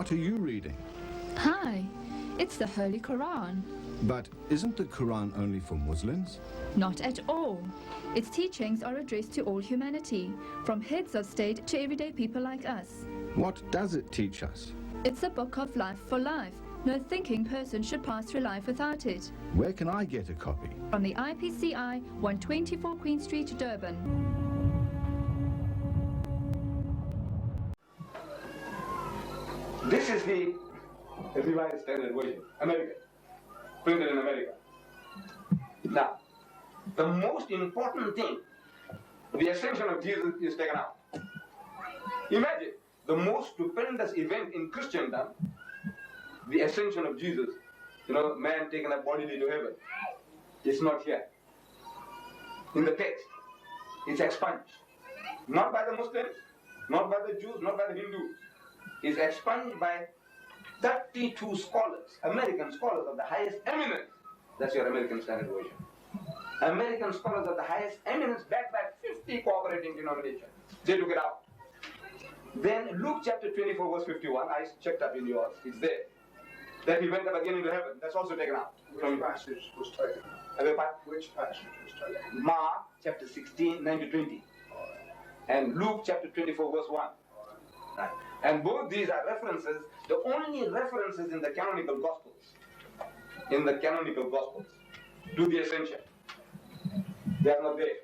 What are you reading? Hi, it's the Holy Quran. But isn't the Quran only for Muslims? Not at all. Its teachings are addressed to all humanity, from heads of state to everyday people like us. What does it teach us? It's a book of life for life. No thinking person should pass through life without it. Where can I get a copy? From the IPCI, 124 Queen Street, Durban. This is the Revised Standard Version, American, printed in America. Now, the most important thing, the Ascension of Jesus is taken out. Imagine the most stupendous event in Christendom, the Ascension of Jesus, man taken up bodily to heaven. It's not here. In the text, it's expunged. Not by the Muslims, not by the Jews, not by the Hindus. It's expunged by 32 scholars, American scholars of the highest eminence. That's your American Standard Version. American scholars of the highest eminence, backed by 50 cooperating denominations. They took it out. Then Luke chapter 24 verse 51, I checked up in yours, it's there. That he went up again into heaven, that's also taken out. Which passage was taken out? Which passage was taken out? Mark chapter 16, 9 to 20. And Luke chapter 24 verse 1. Right. And both these are references, the only references in the canonical Gospels, to the Ascension. They are not there.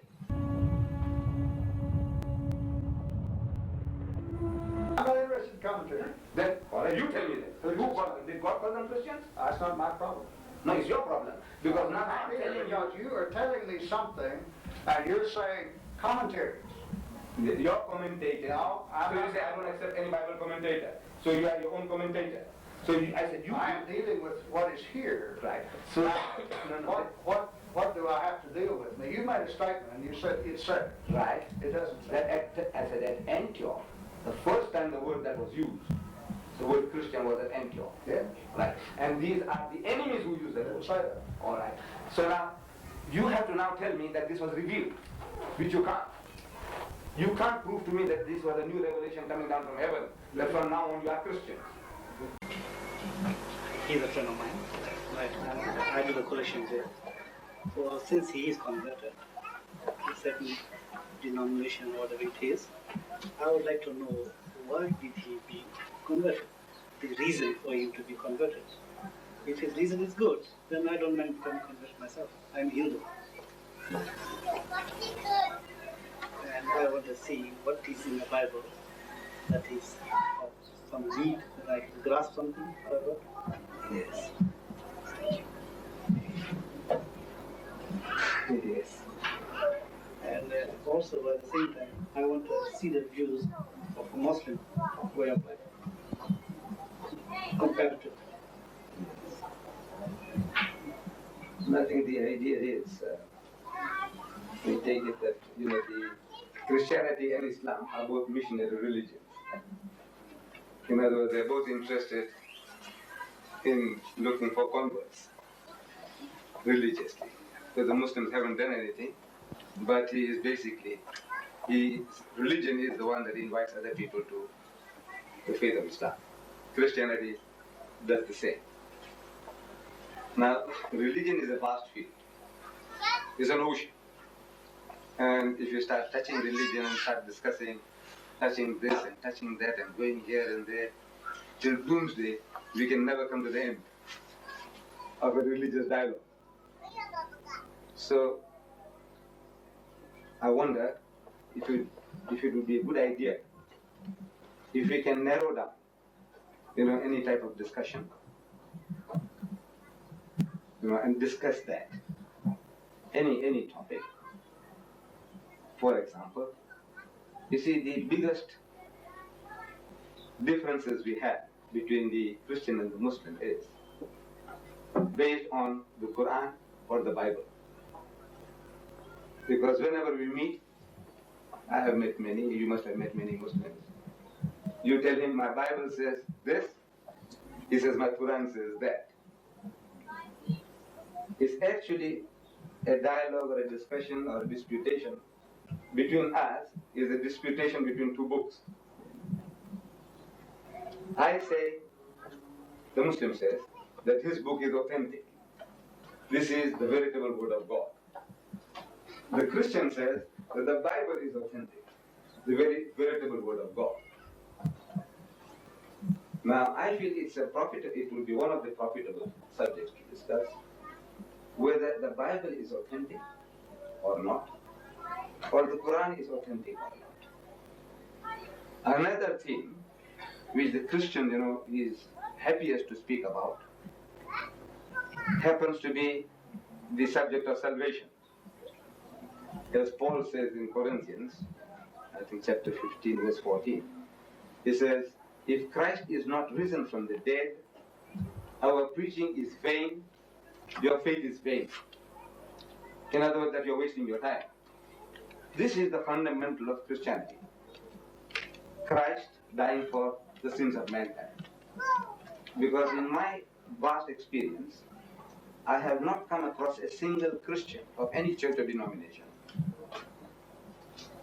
I'm not interested in commentary. Then, all right, you tell me then. Who called them? Did God call them Christians? That's not my problem. No, it's your problem. Because now I'm telling you. You are telling me something, and you're saying commentaries. Your commentator. No, so you say I don't accept any Bible commentator. So you are your own commentator. So I said you. I am dealing with what is here. Right. So what do I have to deal with? Now, you made a statement, and you said it said. Right. It doesn't say. I said at Antioch, the first time the word that was used, the word Christian was at Antioch. Yeah. Right. And these are the enemies who use that word. Say that. All right. So now you have to now tell me that this was revealed, which you can't. You can't prove to me that this was a new revelation coming down from heaven, that from now on you are Christians. He's a friend of mine. Right. I do the collections here. So since he is converted, a certain denomination or whatever it is, I would like to know why did he be converted? The reason for him to be converted. If his reason is good, then I don't mind becoming converted myself. I'm Hindu. And I want to see what is in the Bible that is of some need that I can grasp something about. Yes. Yes. And also at the same time, I want to see the views of a Muslim way of life compared to. I think the idea is, we take it that, the Christianity and Islam are both missionary religions. In other words, they're both interested in looking for converts religiously. Because the Muslims haven't done anything, but religion is the one that invites other people to the faith of Islam. Christianity does the same. Now, religion is a vast field. It's an ocean. And if you start touching religion and start discussing, touching this and touching that and going here and there, till doomsday, we can never come to the end of a religious dialogue. So, I wonder if it would be a good idea if we can narrow down, any type of discussion, and discuss that, any topic. For example, you see the biggest differences we have between the Christian and the Muslim is based on the Quran or the Bible. Because whenever we meet, I have met many, you must have met many Muslims. You tell him my Bible says this, he says my Quran says that. It's actually a dialogue or a discussion or a disputation between us, is a disputation between two books. I say The Muslim says that his book is authentic. This is the veritable word of God. The Christian says that the Bible is authentic, the very veritable word of God. Now, I feel it will be one of the profitable subjects to discuss whether the Bible is authentic or not, or the Quran is authentic or not. Another thing which the Christian, is happiest to speak about happens to be the subject of salvation. As Paul says in Corinthians, I think chapter 15, verse 14, he says, if Christ is not risen from the dead, our preaching is vain, your faith is vain. In other words, that you're wasting your time. This is the fundamental of Christianity. Christ dying for the sins of mankind. Because in my vast experience, I have not come across a single Christian of any church or denomination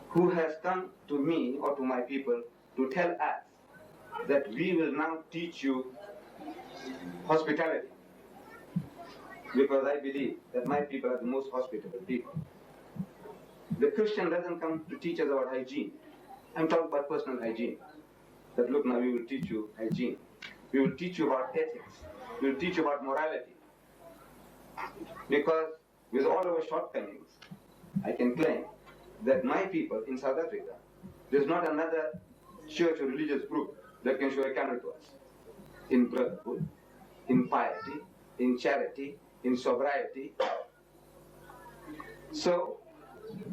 who has come to me or to my people to tell us that we will now teach you hospitality. Because I believe that my people are the most hospitable people. The Christian doesn't come to teach us about hygiene. I'm talking about personal hygiene. That look, now we will teach you hygiene. We will teach you about ethics. We will teach you about morality. Because with all our shortcomings, I can claim that my people in South Africa, there's not another church or religious group that can show a candle to us in brotherhood, in piety, in charity, in sobriety. So,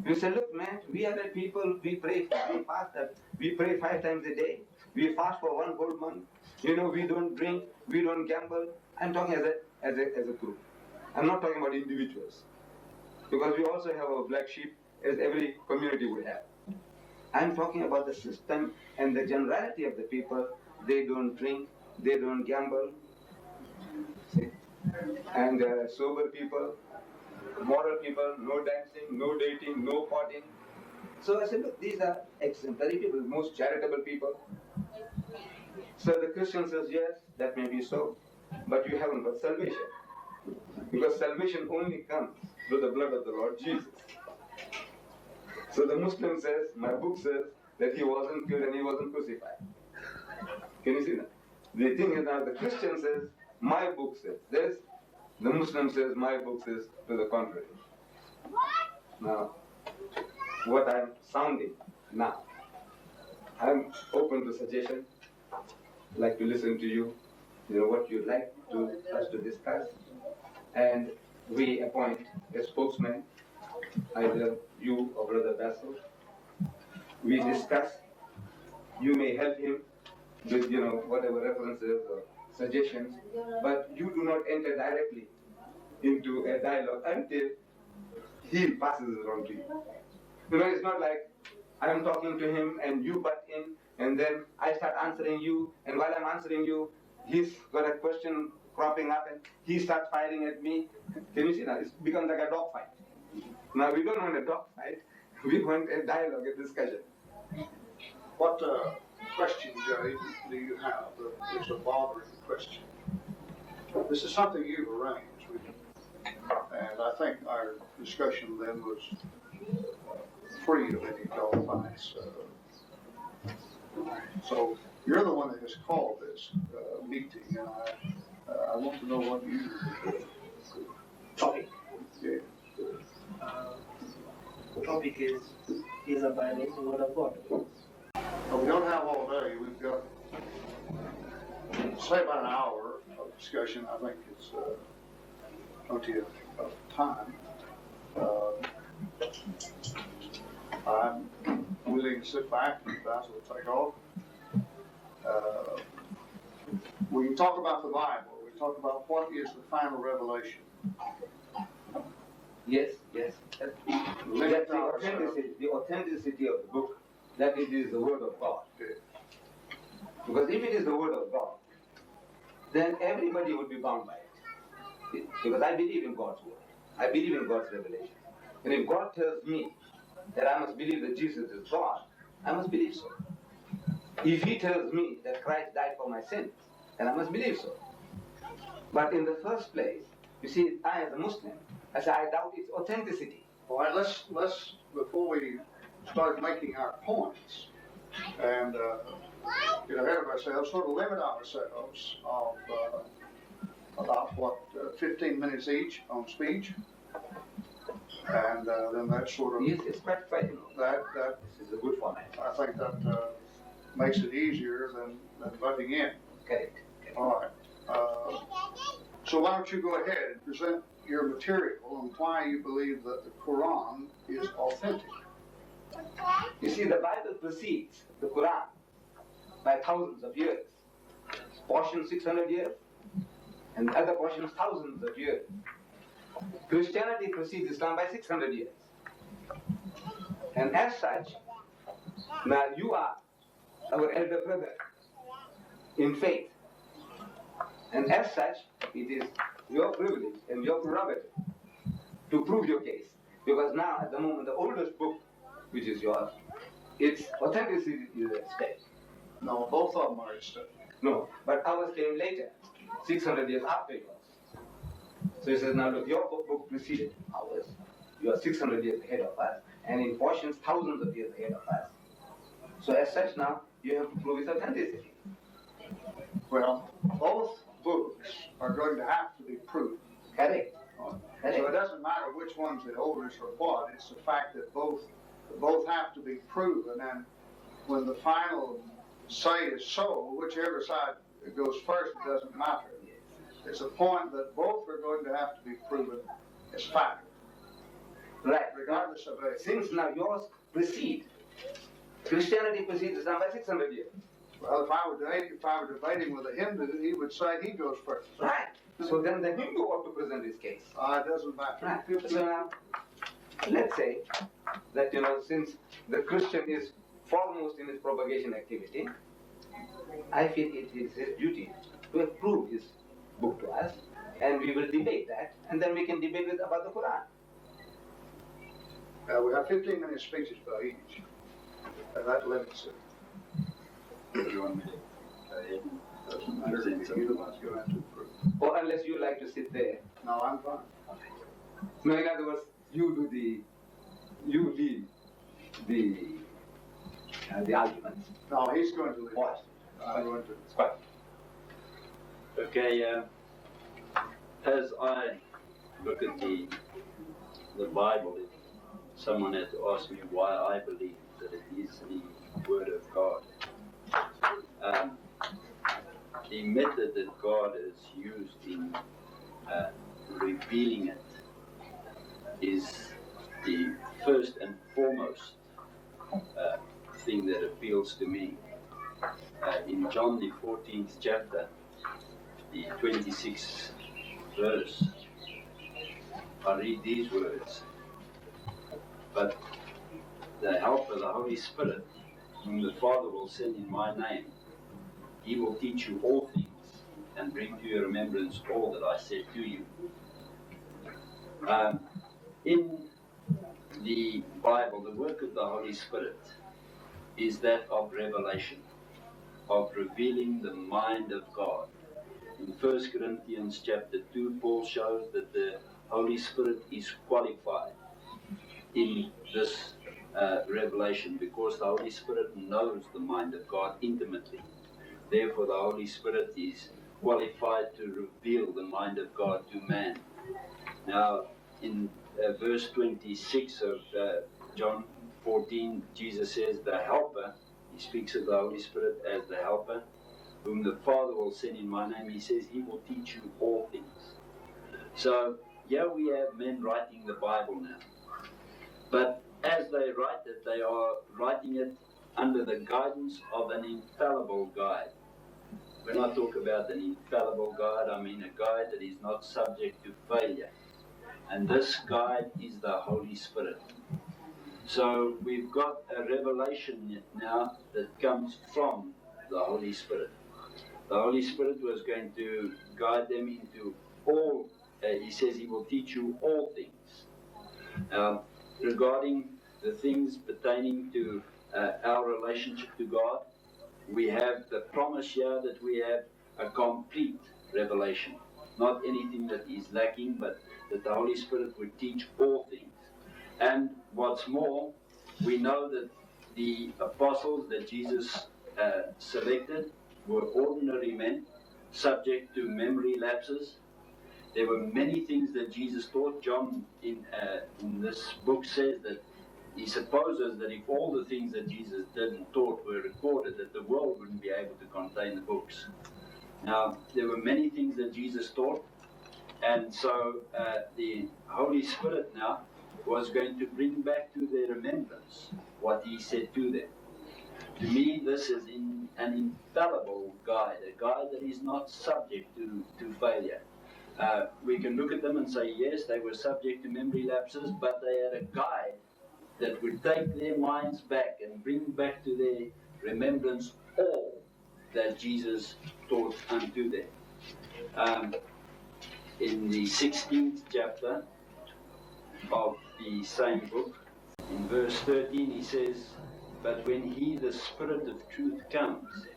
you say, look man, we are the people, we pray, we pray 5 times a day, we fast for 1 whole month, we don't drink, we don't gamble. I'm talking as a group. I'm not talking about individuals. Because we also have a black sheep, as every community would have. I'm talking about the system and the generality of the people. They don't drink, they don't gamble. See? And sober people, moral people, no dancing, no dating, no partying. So I said, look, these are exemplary people, most charitable people. So the Christian says, yes, that may be so, but you haven't got salvation. Because salvation only comes through the blood of the Lord Jesus. So the Muslim says, my book says, that he wasn't killed and he wasn't crucified. Can you see that? The thing is now, the Christian says, my book says this, the Muslim says, my book says to the contrary. Now, what I'm sounding now, I'm open to suggestion, like to listen to you, what you'd like us to discuss, and we appoint a spokesman, either you or Brother Bazil. We discuss. You may help him with whatever references or suggestions, but you do not enter directly into a dialogue until he passes it on to you. It's not like I'm talking to him and you butt in, and then I start answering you, and while I'm answering you, he's got a question cropping up and he starts firing at me. Can you see that? It becomes like a dog fight. Now we don't want a dog fight, we want a dialogue, a discussion. What question, Jerry, do you have that is a bothering question? This is something you've arranged, and I think our discussion then was free of any dog fights. So you're the one that has called this meeting, and I want to know what you Topic. Yeah. The topic is the Bible the Word of God? But we don't have all day. We've got, say, about an hour of discussion. I think it's plenty of time. I'm willing to sit back and Bazil will take off. We can talk about the Bible. We talk about what is the final revelation. Yes. The authenticity of the book, that it is the Word of God. Because if it is the Word of God, then everybody would be bound by it. Because I believe in God's Word. I believe in God's revelation. And if God tells me that I must believe that Jesus is God, I must believe so. If He tells me that Christ died for my sins, then I must believe so. But in the first place, you see, I as a Muslim, I say I doubt its authenticity. All right, let's before we start making our points and get ahead of ourselves, sort of limit ourselves of about 15 minutes each on speech, and then that sort of Yes, it's quite fine. that This is a good format. I think that makes it easier than butting in. Correct. All right. So why don't you go ahead and present your material and why you believe that the Quran is authentic? You see, the Bible precedes the Quran by thousands of years. Portion 600 years, and other portions thousands of years. Christianity precedes Islam by 600 years. And as such, now you are our elder brother in faith. And as such, it is your privilege and your prerogative to prove your case. Because now, at the moment, the oldest book, which is yours, its authenticity is at stake. No, both of them are at stake. No, but ours came later, 600 years after yours. So he says, now look, your book preceded ours. You are 600 years ahead of us, and in portions, thousands of years ahead of us. So as such now, you have to prove its authenticity. Well, both books are going to have to be proven. Correct. So it doesn't matter which one's the oldest or what, it's the fact that both have to be proven, and when the final say is so, whichever side goes first, it doesn't matter. It's a point that both are going to have to be proven as fact. Right. Regardless of age. Since now yours precede, Christianity precedes Islam by 600 years. Well, if I were debating with a Hindu, he would say he goes first. Right. So then the Hindu ought to present his case. It doesn't matter. Right. So now, let's say that, since the Christian is foremost in his propagation activity, I feel it is his duty to approve his book to us, and we will debate that, and then we can debate about the Quran. We have 15-minute speeches by each, and that limits it. Do you want me to go ahead? Doesn't matter. Either one's going to have to approve. Or unless you like to sit there. No, I'm fine. No, in other words, you lead the arguments. No, he's going to leave. What? I'm going to. It's quite. Okay, as I look at the Bible, if someone had to ask me why I believe that it is the Word of God, the method that God has used in revealing it is the first and foremost thing that appeals to me. In John the 14th chapter, the 26th verse, I read these words: "But the Helper, the Holy Spirit, whom the Father will send in my name, he will teach you all things and bring to your remembrance all that I said to you." In the Bible, the work of the Holy Spirit is that of revelation, of revealing the mind of God. In 1 Corinthians chapter 2, Paul shows that the Holy Spirit is qualified in this revelation because the Holy Spirit knows the mind of God intimately. Therefore, the Holy Spirit is qualified to reveal the mind of God to man. Now, in verse 26 of John 14, Jesus says, "The Helper," he speaks of the Holy Spirit as the Helper, "whom the Father will send in my name," he says, "he will teach you all things." So, here we have men writing the Bible now. But as they write it, they are writing it under the guidance of an infallible guide. When I talk about an infallible guide, I mean a guide that is not subject to failure. And this guide is the Holy Spirit. So we've got a revelation now that comes from the Holy Spirit. The Holy Spirit was going to guide them into all, he says he will teach you all things. Regarding the things pertaining to our relationship to God, we have the promise here that we have a complete revelation. Not anything that is lacking, but that the Holy Spirit would teach all things. And what's more, we know that the apostles that Jesus selected were ordinary men, subject to memory lapses. There were many things that Jesus taught. John in this book says that he supposes that if all the things that Jesus did and taught were recorded, that the world wouldn't be able to contain the books. Now, there were many things that Jesus taught, and so the Holy Spirit now was going to bring back to their remembrance what he said to them. To me, this is an infallible guide, a guide that is not subject to failure. We can look at them and say, yes, they were subject to memory lapses, but they had a guide that would take their minds back and bring back to their remembrance all that Jesus taught unto them. In the 16th chapter of the same book, in verse 13, he says, "But when he, the Spirit of truth, comes,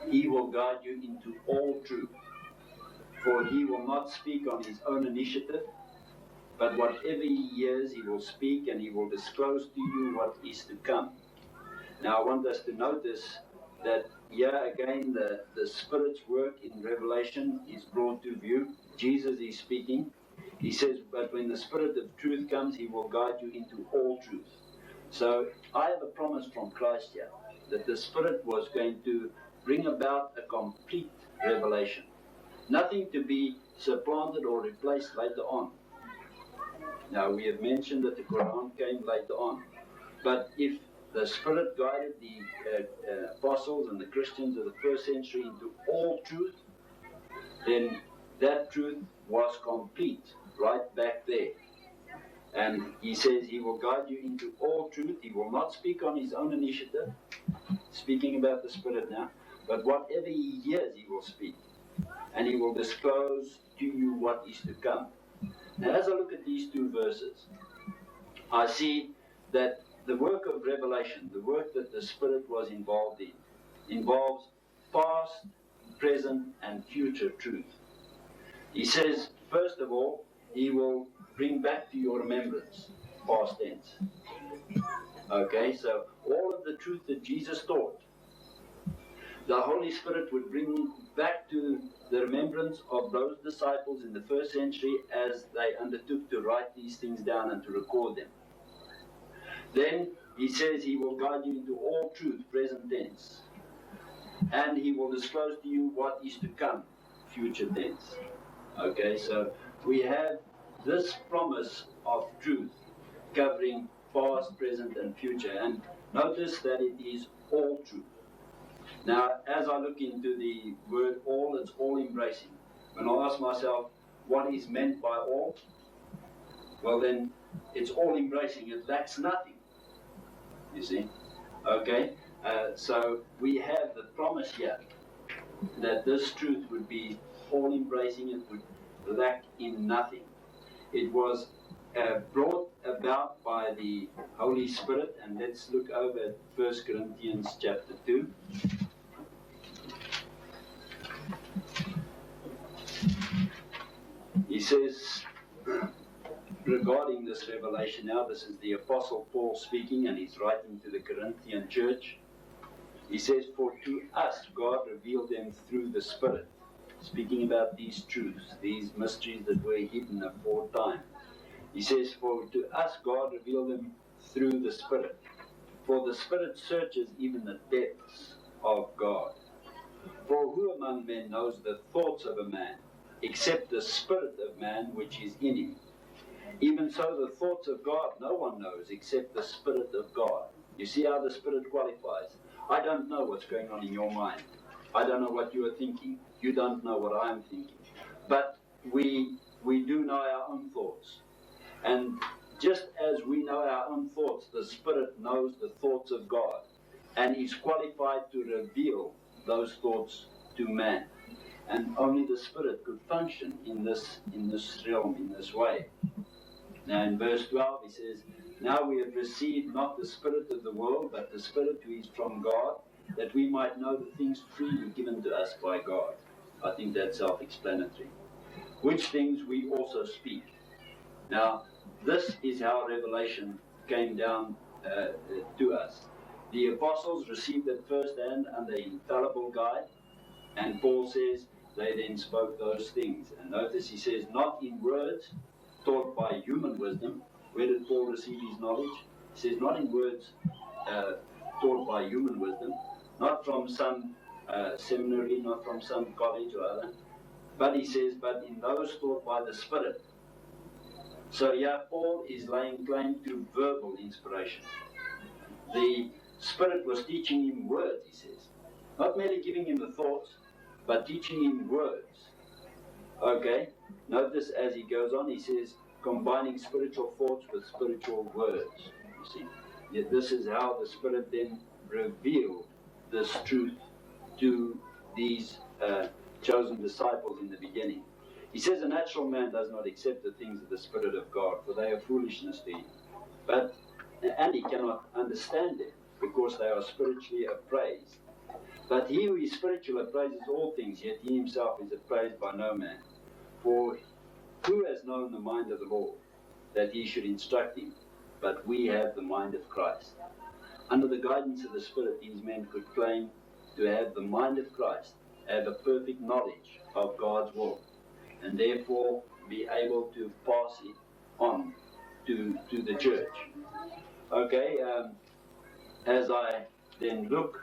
he will guide you into all truth. For he will not speak on his own initiative, but whatever he hears, he will speak, and he will disclose to you what is to come." Now, I want us to notice that here again, the Spirit's work in Revelation is brought to view. Jesus is speaking. He says, "But when the Spirit of truth comes, he will guide you into all truth." So I have a promise from Christ here that the Spirit was going to bring about a complete revelation. Nothing to be supplanted or replaced later on. Now, we have mentioned that the Quran came later on. But if the Spirit guided the apostles and the Christians of the first century into all truth, then that truth was complete right back there. And he says he will guide you into all truth. He will not speak on his own initiative, speaking about the Spirit now, but whatever he hears, he will speak. And he will disclose to you what is to come. Now, as I look at these two verses, I see that the work of revelation, the work that the Spirit was involved in, involves past, present, and future truth. He says, first of all, he will bring back to your remembrance, past tense. Okay, so all of the truth that Jesus taught, the Holy Spirit would bring back to the remembrance of those disciples in the first century as they undertook to write these things down and to record them. Then he says he will guide you into all truth, present tense. And he will disclose to you what is to come, future tense. Okay, so we have this promise of truth covering past, present, and future. And notice that it is all truth. Now, as I look into the word all, it's all embracing. When I ask myself, what is meant by all? Well, then, it's all embracing. It lacks nothing. You see? Okay? So we have the promise here that this truth would be all embracing. It would lack in nothing. It was brought about by the Holy Spirit. And let's look over at 1 Corinthians chapter 2. He says, regarding this revelation now, this is the Apostle Paul speaking, and he's writing to the Corinthian church. He says, "For to us God revealed them through the Spirit," speaking about these truths, these mysteries that were hidden aforetime. He says, "For to us God revealed them through the Spirit. For the Spirit searches even the depths of God. For who among men knows the thoughts of a man, except the spirit of man which is in him? Even so the thoughts of God no one knows except the Spirit of God." You see how the Spirit qualifies? I don't know what's going on in your mind. I don't know what you are thinking. You don't know what I'm thinking. But we do know our own thoughts. And just as we know our own thoughts, the Spirit knows the thoughts of God and is qualified to reveal those thoughts to man. And only the Spirit could function in this realm, in this way. Now in verse 12 he says, "Now we have received not the spirit of the world, but the Spirit who is from God, that we might know the things freely given to us by God." I think that's self-explanatory. Which things we also speak. Now, this is how revelation came down to us. The apostles received it firsthand under infallible guide, and Paul says they then spoke those things. And notice he says, not in words taught by human wisdom. Where did Paul receive his knowledge? He says, not in words taught by human wisdom, not from some seminary, not from some college or other, but he says, but in those taught by the Spirit. So yeah, Paul is laying claim to verbal inspiration. The Spirit was teaching him words, he says. Not merely giving him the thoughts, but teaching him words. Okay, notice as he goes on, he says, combining spiritual thoughts with spiritual words. You see, yet this is how the Spirit then revealed this truth to these chosen disciples in the beginning. He says a natural man does not accept the things of the Spirit of God, for they are foolishness to him. And he cannot understand them, because they are spiritually appraised. But he who is spiritual appraises all things, yet he himself is appraised by no man. For who has known the mind of the Lord, that he should instruct him? But we have the mind of Christ. Under the guidance of the Spirit, these men could claim to have the mind of Christ, have a perfect knowledge of God's will, and therefore be able to pass it on to the church. Okay, as I then look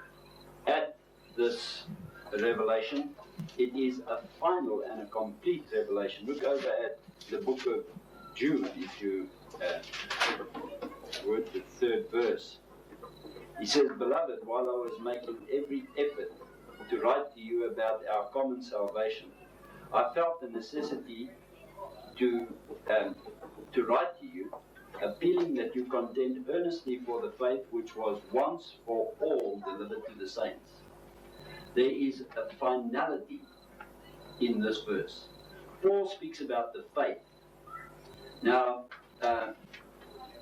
at this revelation, it is a final and a complete revelation. Look over at the book of Jude, if you word the 3rd verse. He says, beloved, while I was making every effort to write to you about our common salvation, I felt the necessity to write to you, appealing that you contend earnestly for the faith which was once for all delivered to the saints. There is a finality in this verse. Paul speaks about the faith. Now,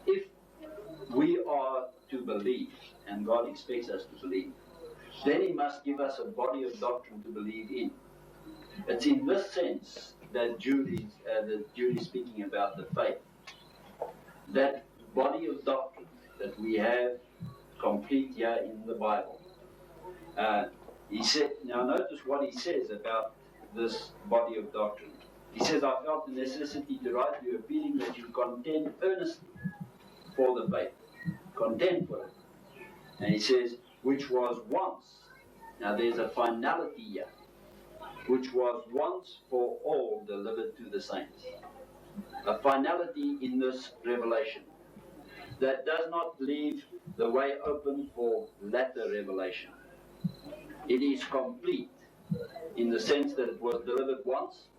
if we are to believe, and God expects us to believe, then he must give us a body of doctrine to believe in. It's in this sense that Jude is speaking about the faith. That body of doctrine that we have complete here in the Bible. He said, now notice what he says about this body of doctrine. He says, I felt the necessity to write you, appealing that you contend earnestly for the faith. Contend for it. And he says, which was once. Now there's a finality here. Which was once for all delivered to the saints. A finality in this revelation that does not leave the way open for latter revelation. It is complete in the sense that it was delivered once.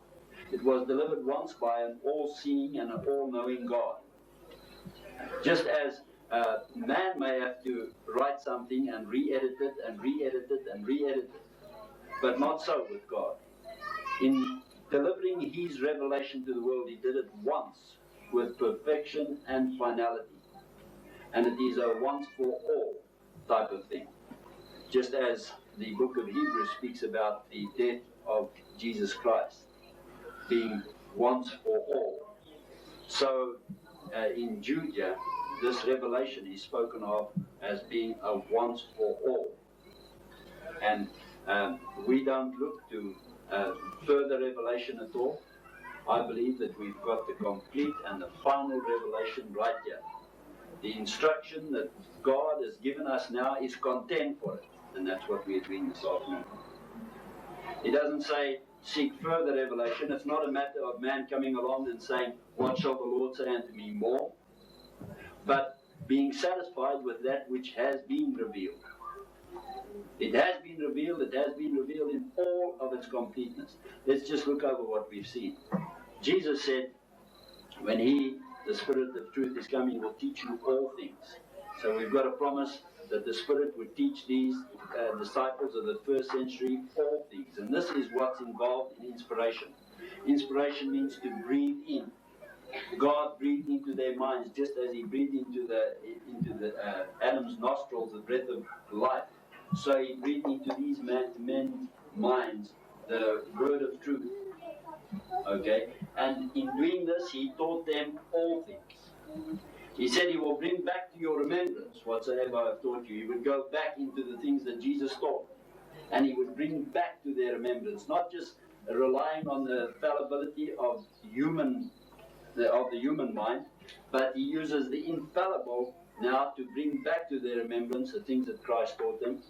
It was delivered once by an all-seeing and an all-knowing God. Just as man may have to write something and re-edit it and re-edit it and re-edit it, but not so with God. In delivering his revelation to the world, he did it once with perfection and finality. And it is a once for all type of thing. Just as the book of Hebrews speaks about the death of Jesus Christ being once for all. So in Jude, this revelation is spoken of as being a once for all. And we don't look to further revelation at all. I believe that we've got the complete and the final revelation right here. The instruction that God has given us now is contend for it. And that's what we're doing this afternoon. It doesn't say seek further revelation. It's not a matter of man coming along and saying, what shall the Lord say unto me more? But being satisfied with that which has been revealed. It has been revealed in all of its completeness. Let's just look over what we've seen. Jesus said, when the Spirit of truth is coming, he will teach you all things. So we've got a promise that the Spirit would teach these disciples of the first century all things. And this is what's involved in inspiration. Inspiration means to breathe in. God breathed into their minds just as he breathed into the Adam's nostrils the breath of life. So he breathed into these men's minds the word of truth. Okay? And in doing this, he taught them all things. He said he will bring back to your remembrance whatsoever I have taught you. He would go back into the things that Jesus taught. And he would bring back to their remembrance, not just relying on the fallibility of the human mind, but he uses the infallible now to bring back to their remembrance the things that Christ taught them.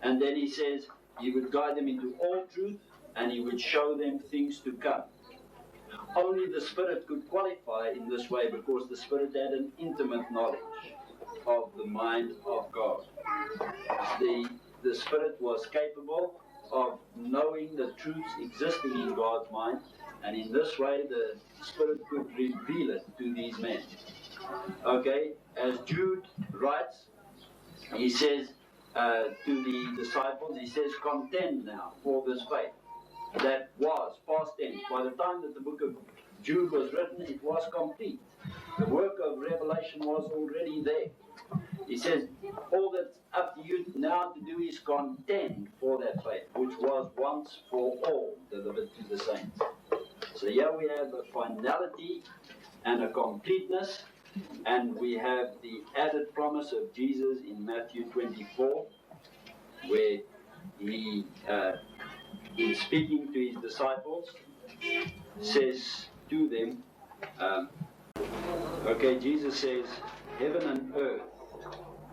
And then he says he would guide them into all truth, and he would show them things to come. Only the Spirit could qualify in this way, because the Spirit had an intimate knowledge of the mind of God. The Spirit was capable of knowing the truths existing in God's mind, and in this way the Spirit could reveal it to these men. Okay, as Jude writes, he says to the disciples, he says, contend now for this faith that was past tense. By the time that the book of Jude was written, it was complete. The work of revelation was already there. He says, all that's up to you now to do is contend for that faith, which was once for all delivered to the saints. So here we have a finality and a completeness, and we have the added promise of Jesus in Matthew 24, where he, in speaking to his disciples, says to them, Jesus says, heaven and earth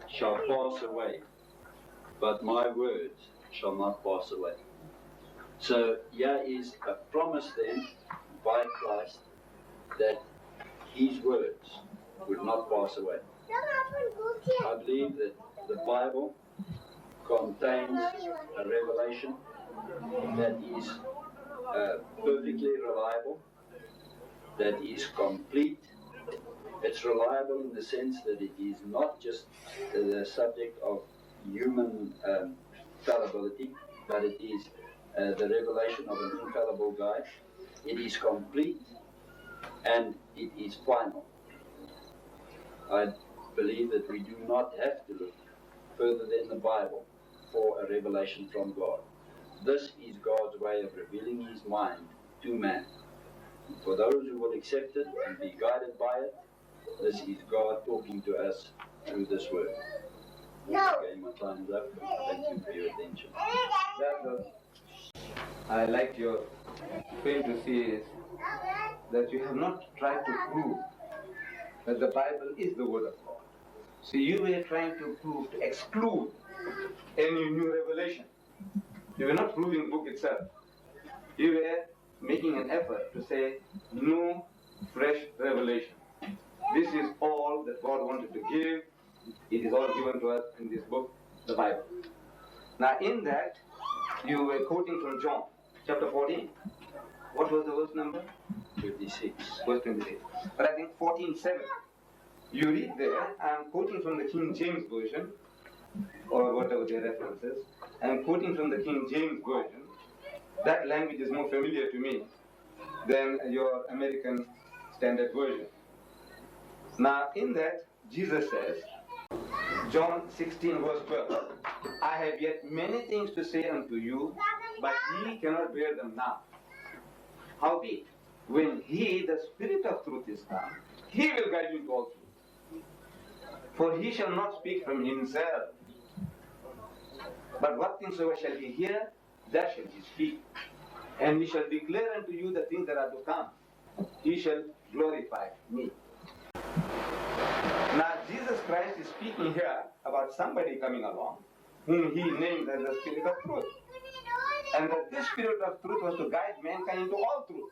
shall pass away, but my words shall not pass away. So here is a promise then by Christ that his words would not pass away. I believe that the Bible contains a revelation that is perfectly reliable, that is complete. It's reliable in the sense that it is not just the subject of human fallibility, but it is the revelation of an infallible God. It is complete and it is final. I believe that we do not have to look further than the Bible for a revelation from God. This is God's way of revealing his mind to man. For those who will accept it and be guided by it, this is God talking to us through this word. Okay, my time is up. Thank you for your attention. I like your fail to see is that you have not tried to prove that the Bible is the Word of God. So you were trying to prove, to exclude any new revelation. You were not proving the book itself. You were making an effort to say no fresh revelation. This is all that God wanted to give. It is all given to us in this book, the Bible. Now in that, you were quoting from John, chapter 14. What was the verse number? 26. Verse 26. But I think 14:7. You read there, I'm quoting from the King James Version, or whatever their reference is. I'm quoting from the King James Version. That language is more familiar to me than your American Standard Version. Now in that, Jesus says, John 16 verse 12, I have yet many things to say unto you, but ye cannot bear them now. Howbeit, when he, the Spirit of truth, is come, he will guide you into all truth. For he shall not speak from himself, but what things soever shall he hear, that shall he speak. And he shall declare unto you the things that are to come. He shall glorify me. Now Jesus Christ is speaking here about somebody coming along, whom he named as the Spirit of truth. And that this Spirit of truth was to guide mankind into all truth.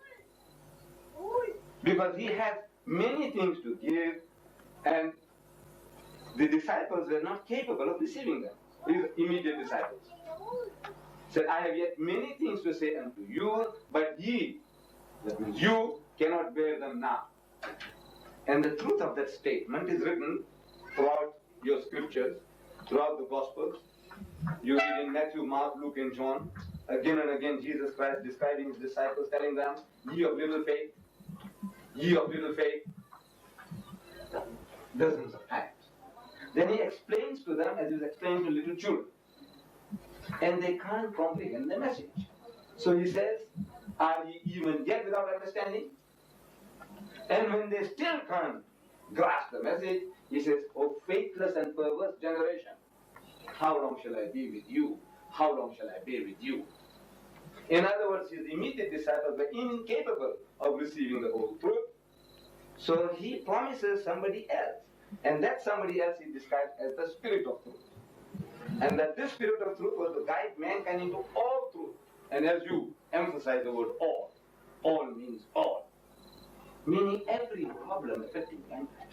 Because he has many things to give, and the disciples were not capable of receiving them, his immediate disciples. Said, I have yet many things to say unto you, but ye, that means you, cannot bear them now. And the truth of that statement is written throughout your scriptures, throughout the Gospels. You read in Matthew, Mark, Luke, and John. Again and again, Jesus Christ describing his disciples, telling them, ye of little faith, ye of little faith. Dozens of times. Then he explains to them as he was explaining to little children. And they can't comprehend the message. So he says, are ye even yet without understanding? And when they still can't grasp the message, he says, O faithless and perverse generation, how long shall I be with you? How long shall I bear with you? In other words, his immediate disciples were incapable of receiving the whole truth. So he promises somebody else. And that somebody else he describes as the Spirit of Truth. And that this Spirit of Truth was to guide mankind into all truth. And as you emphasize the word all means all. Meaning every problem affecting mankind.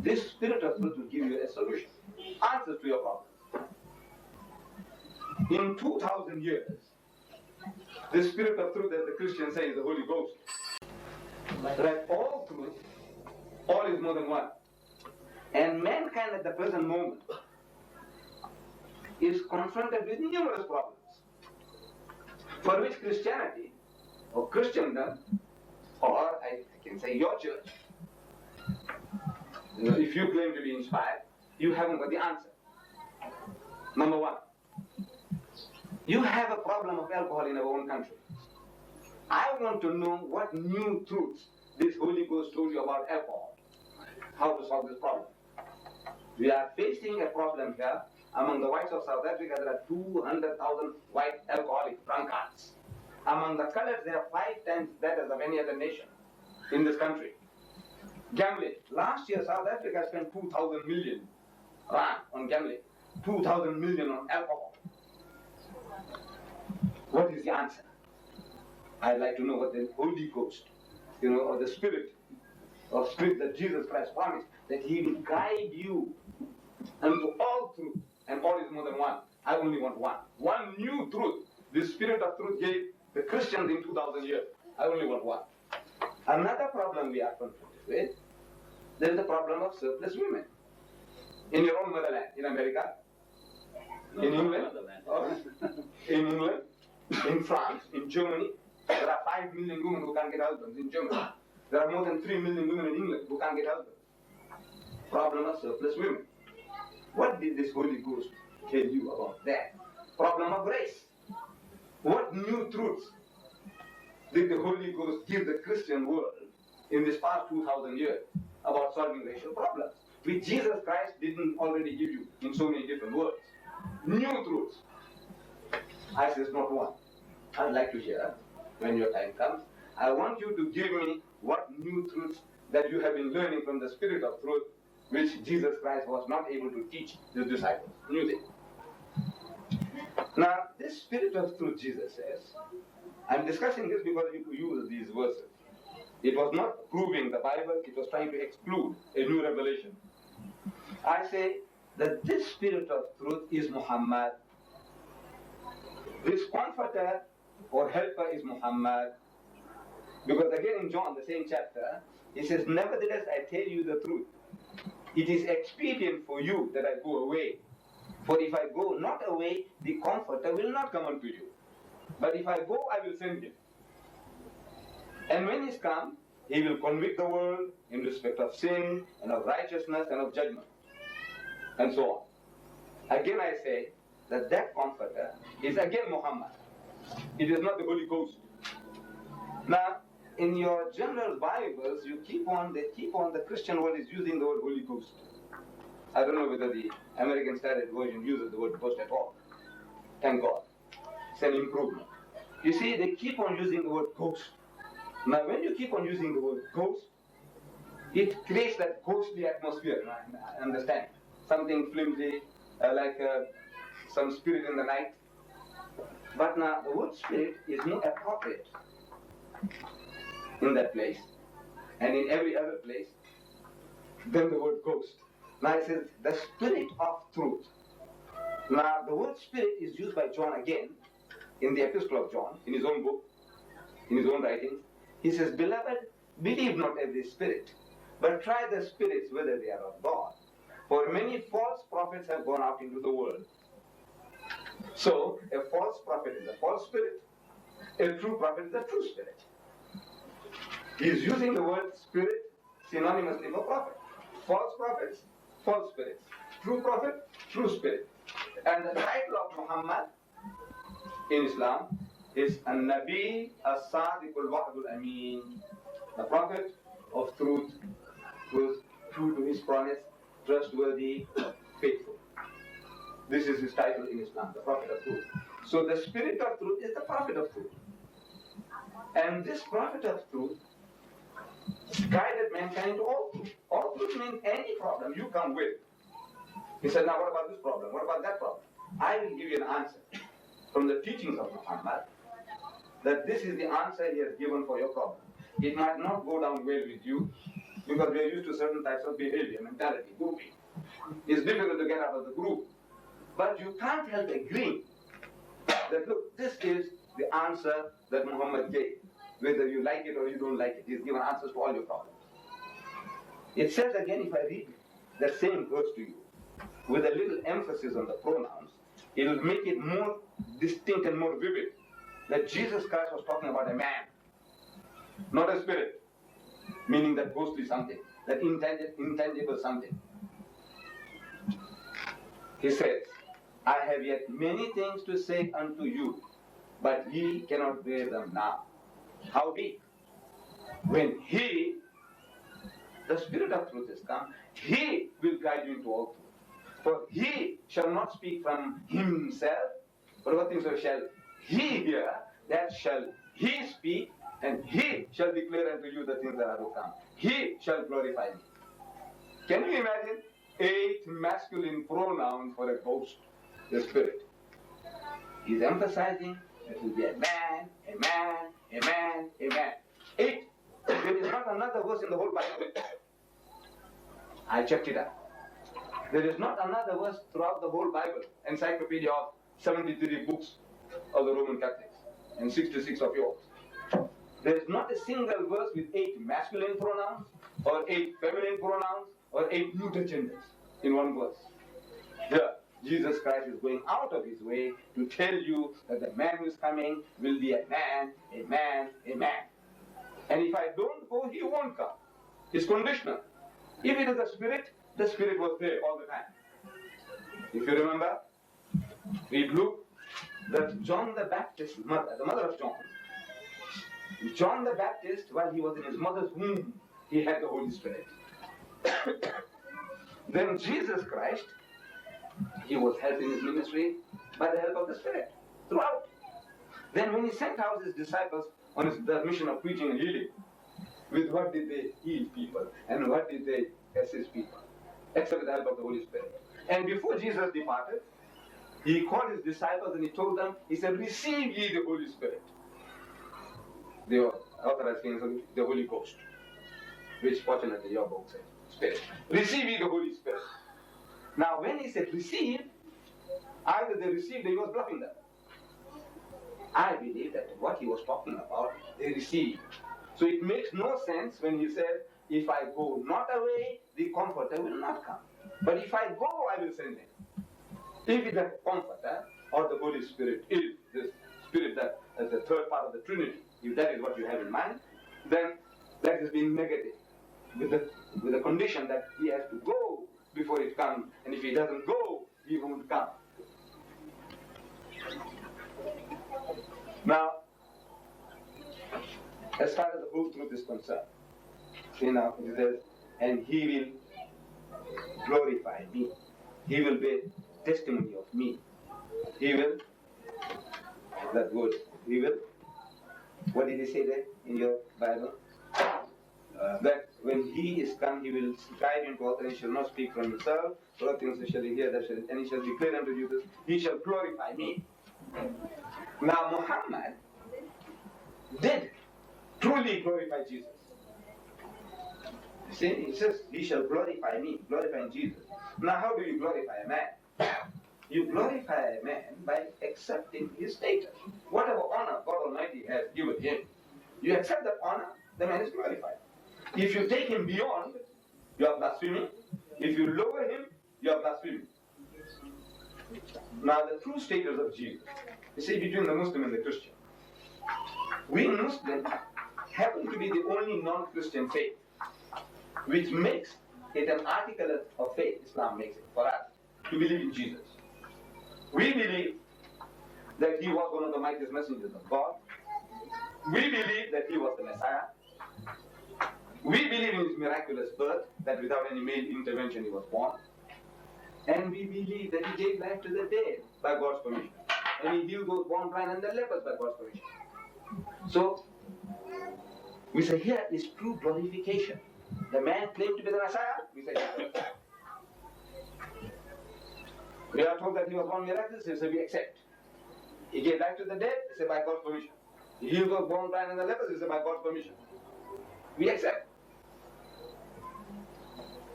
This Spirit of Truth will give you a solution. Answers to your problems. In 2,000 years, the Spirit of Truth, as the Christians say, is the Holy Ghost. Right? All truth, all is more than one. And mankind at the present moment is confronted with numerous problems, for which Christianity, or Christendom, or I can say your church, if you claim to be inspired, you haven't got the answer. Number one, you have a problem of alcohol in our own country. I want to know what new truths this Holy Ghost told you about alcohol. How to solve this problem. We are facing a problem here. Among the whites of South Africa, there are 200,000 white alcoholic drunkards. Among the colors, there are 5 times that as of any other nation in this country. Gambling. Last year, South Africa spent 2,000 million rand on gambling. 2,000 million on alcohol. What is the answer? I'd like to know what the Holy Ghost, or the Spirit that Jesus Christ promised, that He will guide you unto all truth, and all is more than one. I only want one. One new truth. The Spirit of Truth gave the Christians in 2,000 years. I only want one. Another problem we are confronted with, there is the problem of surplus women. In your own motherland, in America, in England, in France, in Germany, there are 5 million women who can't get husbands in Germany. There are more than 3 million women in England who can't get husbands. Problem of surplus women. What did this Holy Ghost tell you about that? Problem of race. What new truths did the Holy Ghost give the Christian world in this past 2,000 years about solving racial problems, which Jesus Christ didn't already give you in so many different words? New truths. I says not one. I'd like to hear, when your time comes, I want you to give me what new truths that you have been learning from the Spirit of Truth, which Jesus Christ was not able to teach His disciples. New thing. Now, this Spirit of Truth, Jesus says, I'm discussing this because you use these verses. It was not proving the Bible, it was trying to exclude a new revelation. I say that this Spirit of Truth is Muhammad. This Comforter or Helper is Muhammad. Because again in John, the same chapter, he says, nevertheless I tell you the truth. It is expedient for you that I go away. For if I go not away, the Comforter will not come unto you. But if I go, I will send him. And when he's come, he will convict the world in respect of sin and of righteousness and of judgment. And so on. Again I say that that Comforter is again Muhammad. It is not the Holy Ghost. Now, in your general Bibles, the Christian world is using the word Holy Ghost. I don't know whether the American Standard Version uses the word ghost at all. Thank God. It's an improvement. You see, they keep on using the word ghost. Now, when you keep on using the word ghost, it creates that ghostly atmosphere. I understand. Something flimsy, like some spirit in the night. But now, the word spirit is more appropriate in that place and in every other place than the word ghost. Now it says the Spirit of Truth. Now the word spirit is used by John again in the Epistle of John, in his own book, in his own writings. He says, beloved, believe not every spirit, but try the spirits whether they are of God. For many false prophets have gone out into the world. So a false prophet is a false spirit. A true prophet is a true spirit. He is using the word spirit synonymously for prophet. False prophets, false spirits. True prophet, true spirit. And the title of Muhammad in Islam is An-Nabi As-Sadiq Al-Wa'd Al-Amin, the prophet of truth, who is true to his promise, trustworthy, faithful. This is his title in Islam, the prophet of truth. So the spirit of truth is the prophet of truth. And this prophet of truth guided mankind to all truth. All truth means any problem you come with. He said, now what about this problem? What about that problem? I will give you an answer from the teachings of Muhammad, that this is the answer he has given for your problem. It might not go down well with you, because we are used to certain types of behavior, mentality, grouping. It's difficult to get out of the group. But you can't help agreeing that, look, this is the answer that Muhammad gave. Whether you like it or you don't like it, he's given answers to all your problems. It says again, if I read that same verse to you, with a little emphasis on the pronouns, it will make it more distinct and more vivid that Jesus Christ was talking about a man, not a spirit, meaning that ghostly something, that intangible something. He says, I have yet many things to say unto you, but ye cannot bear them now. Howbeit, when he, the Spirit of truth is come, he will guide you into all truth. For he shall not speak from himself, but what things shall he hear, that shall he speak, and he shall declare unto you the things that are to come. He shall glorify me. Can you imagine 8 masculine pronouns for a ghost, the spirit? He's emphasizing that it will be a man, a man, a man, a man. 8. There is not another verse in the whole Bible. I checked it out. There is not another verse throughout the whole Bible, encyclopedia of 73 books of the Roman Catholics and 66 of yours. There is not a single verse with 8 masculine pronouns or 8 feminine pronouns or 8 neuter genders in one verse. Here, Jesus Christ is going out of his way to tell you that the man who is coming will be a man, a man, a man. And if I don't go, he won't come. It's conditional. If it is the spirit was there all the time. If you remember, read Luke, that John the Baptist's mother, the mother of John the Baptist, while he was in his mother's womb, he had the Holy Spirit. Then Jesus Christ, he was helping his ministry by the help of the Spirit throughout. Then when he sent out his disciples on the mission of preaching and healing, with what did they heal people and what did they assist people? Except with the help of the Holy Spirit. And before Jesus departed, he called his disciples and he told them, he said, receive ye the Holy Spirit. The authorized things of the Holy Ghost, which fortunately your book says, Spirit. Receive ye the Holy Spirit. Now when he said receive, either they received or he was bluffing them. I believe that what he was talking about, they received. So it makes no sense when he said, if I go not away, the Comforter will not come. But if I go, I will send him. If the Comforter or the Holy Spirit is this Spirit that is the third part of the Trinity, if that is what you have in mind, then that is being negative, with the condition that he has to go before it comes, and if he doesn't go, he won't come. Now, as far as the whole truth is concerned, see now, it says, and he will glorify me. He will bear testimony of me. He will, that word, he will, what did he say there in your Bible? That when he is come, he will guide you into all things, he shall not speak from himself, all things shall he hear, and he shall declare unto you this, he shall glorify me. Now Muhammad did truly glorify Jesus. See, he says, he shall glorify me, glorifying Jesus. Now how do you glorify a man? You glorify a man by accepting his status. Whatever honor God Almighty has given him, you accept that honor, the man is glorified. If you take him beyond, you are blaspheming. If you lower him, you are blaspheming. Now the true status of Jesus, you see, between the Muslim and the Christian. We Muslims happen to be the only non-Christian faith, which makes it an article of faith, Islam makes it for us, to believe in Jesus. We believe that he was one of the mightiest messengers of God. We believe that he was the Messiah. We believe in his miraculous birth, that without any male intervention he was born. And we believe that he gave life to the dead by God's permission. And he healed those born blind and the lepers by God's permission. So, we say here is true glorification. The man claimed to be the Messiah, we say he's the Messiah. We are told that he was born miraculously, we say we accept. He gave life to the dead, we say by God's permission. He healed those born blind and the lepers, we say by God's permission. We accept.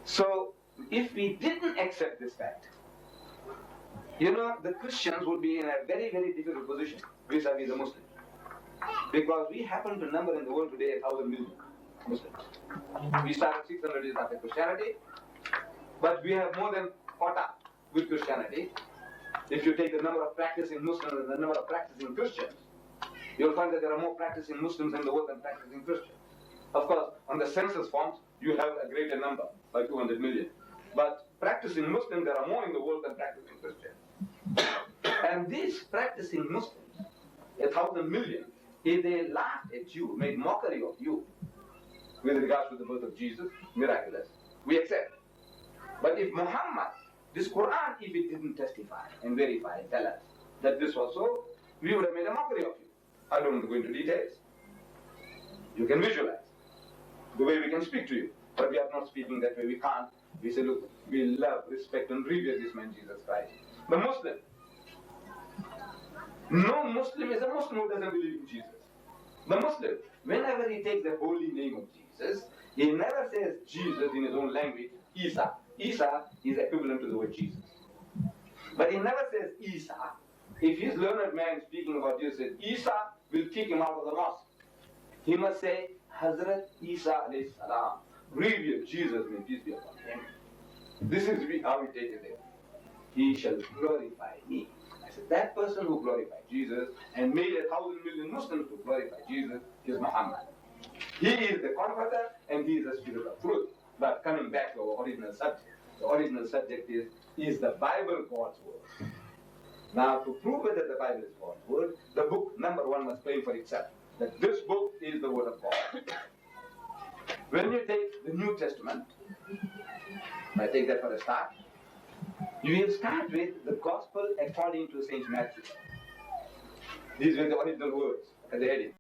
So, if we didn't accept this fact, the Christians would be in a very, very difficult position vis-a-vis the Muslims. Because we happen to number in the world today 1,000 million Muslims. We started 600 years after Christianity, but we have more than caught up with Christianity. If you take the number of practicing Muslims and the number of practicing Christians, you'll find that there are more practicing Muslims in the world than practicing Christians. Of course, on the census forms, you have a greater number, like 200 million. But practicing Muslims, there are more in the world than practicing Christians. And these practicing Muslims, 1,000 million, if they laughed at you, made mockery of you, with regards to the birth of Jesus, miraculous, we accept. But if Muhammad, this Quran, if it didn't testify and verify and tell us that this was so, we would have made a mockery of you. I don't want to go into details. You can visualize the way we can speak to you. But we are not speaking that way. We can't. We say, look, we love, respect, and revere this man, Jesus Christ. The Muslim. No Muslim is a Muslim who doesn't believe in Jesus. The Muslim, whenever he takes the holy name of Jesus, he never says Jesus in his own language, Isa. Isa is equivalent to the word Jesus. But he never says Isa. If his learned man speaking about Jesus says Isa, will kick him out of the mosque. He must say Hazrat Isa alayhi salam. Revere Jesus, may peace be upon him. This is how we take it there. He shall glorify me. I said, that person who glorified Jesus and made 1,000 million Muslims to glorify Jesus is Muhammad. He is the comforter and he is the spirit of truth. But coming back to our original subject, the original subject is the Bible God's word? Now, to prove whether the Bible is God's word, the book, number one, must claim for itself that this book is the word of God. When you take the New Testament, I take that for a start, you will start with the Gospel according to St. Matthew. These were the original words at the heading.